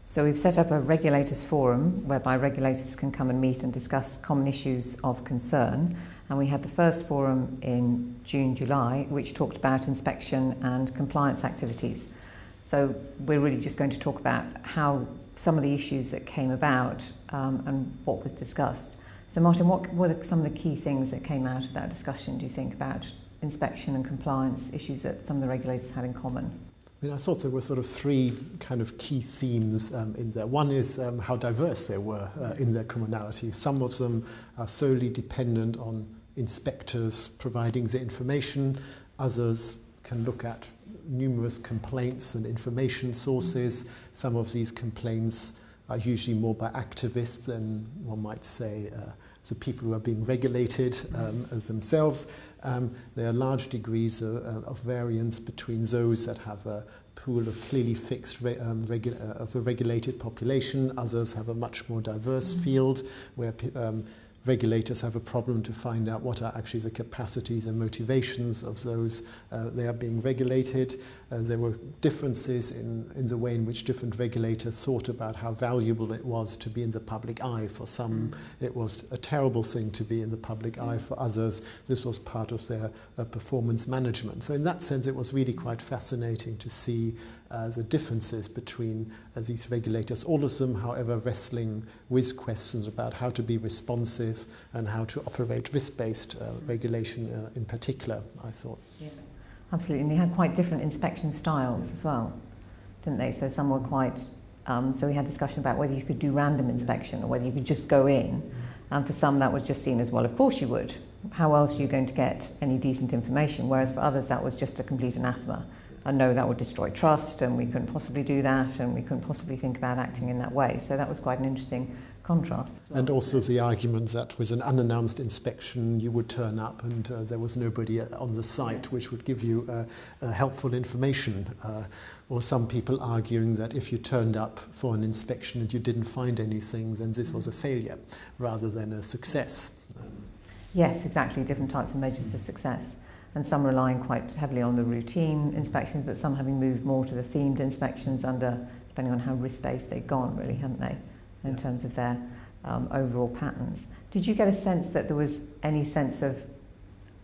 So we've set up a Regulators Forum whereby regulators can come and meet and discuss common issues of concern. And we had the first forum in June, July, which talked about inspection and compliance activities. So we're really just going to talk about how some of the issues that came about and what was discussed. So Martin, what were some of the key things that came out of that discussion, do you think, about inspection and compliance issues that some of the regulators had in common? I thought there were sort of three kind of key themes in there. One is how diverse they were in their commonality. Some of them are solely dependent on inspectors providing the information. Others can look at numerous complaints and information sources. Some of these complaints are usually more by activists than, one might say, the people who are being regulated as themselves. There are large degrees of variance between those that have a pool of clearly fixed of a regulated population. Others have a much more diverse field where regulators have a problem to find out what are actually the capacities and motivations of those they are being regulated. There were differences in the way in which different regulators thought about how valuable it was to be in the public eye. For some, it was a terrible thing to be in the public eye. For others, this was part of their performance management. So in that sense, it was really quite fascinating to see the differences between these regulators, all of them, however, wrestling with questions about how to be responsive and how to operate risk-based regulation in particular, I thought. Yeah. Absolutely, and they had quite different inspection styles as well, didn't they? So some were quite, so we had discussion about whether you could do random inspection or whether you could just go in. And for some that was just seen as, well, of course you would. How else are you going to get any decent information? Whereas for others that was just a complete anathema. And no, that would destroy trust, and we couldn't possibly do that, and we couldn't possibly think about acting in that way. So that was quite an interesting contrast as well. And also the argument that with an unannounced inspection you would turn up and there was nobody on the site which would give you helpful information. Or some people arguing that if you turned up for an inspection and you didn't find anything, then this was a failure rather than a success. Yes, exactly, different types of measures of success. And some relying quite heavily on the routine inspections, but some having moved more to the themed inspections depending on how risk-based they'd gone, really, hadn't they, in terms of their overall patterns. Did you get a sense that there was any sense of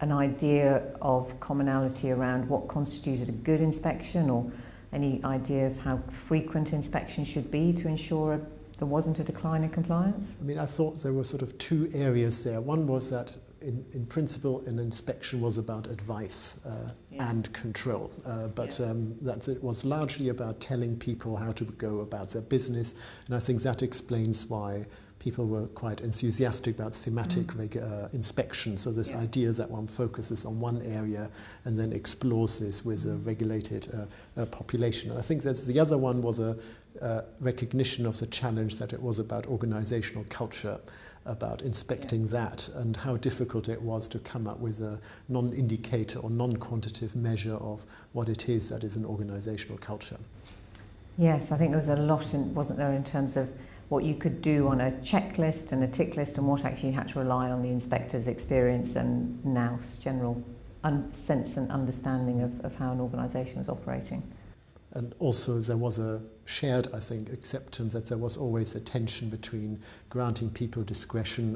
an idea of commonality around what constituted a good inspection, or any idea of how frequent inspection should be to ensure there wasn't a decline in compliance? I thought there were sort of two areas there. One was that in principle, an inspection was about advice and control, but it was largely about telling people how to go about their business, and I think that explains why people were quite enthusiastic about thematic inspection. So this idea that one focuses on one area and then explores this with a regulated population. And I think that the other one was a recognition of the challenge that it was about organizational culture, about inspecting that, and how difficult it was to come up with a non-indicator or non-quantitative measure of what it is that is an organizational culture. Yes, I think there was a lot, wasn't there, in terms of what you could do on a checklist and a tick list, and what actually you had to rely on the inspector's experience and nous general sense and understanding of how an organisation was operating. And also there was a shared, I think, acceptance that there was always a tension between granting people discretion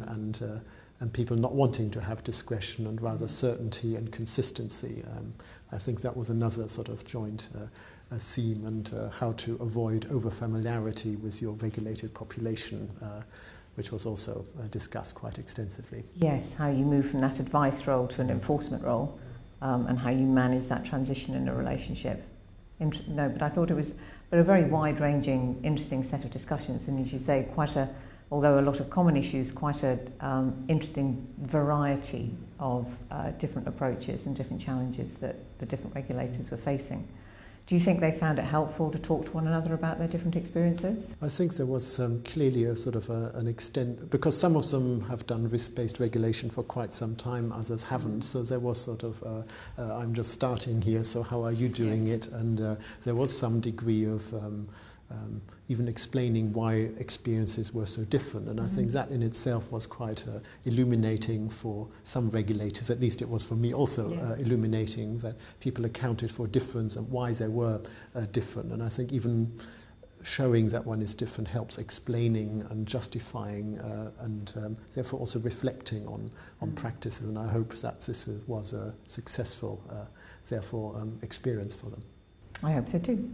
and people not wanting to have discretion, and rather certainty and consistency. I think that was another sort of joint theme, and how to avoid over-familiarity with your regulated population, which was also discussed quite extensively. Yes, how you move from that advice role to an enforcement role, and how you manage that transition in a relationship. No, but I thought it was a very wide-ranging, interesting set of discussions, and as you say, although a lot of common issues, quite an interesting variety of different approaches and different challenges that the different regulators were facing. Do you think they found it helpful to talk to one another about their different experiences? I think there was clearly a sort of an extent, because some of them have done risk-based regulation for quite some time, others haven't. So there was sort of, I'm just starting here, so how are you doing it? And there was some degree of even explaining why experiences were so different. And I think that in itself was quite illuminating for some regulators. At least it was for me also illuminating that people accounted for difference and why they were different. And I think even showing that one is different helps explaining and justifying and therefore also reflecting on practices. And I hope that this was a successful, therefore, experience for them. I hope so too.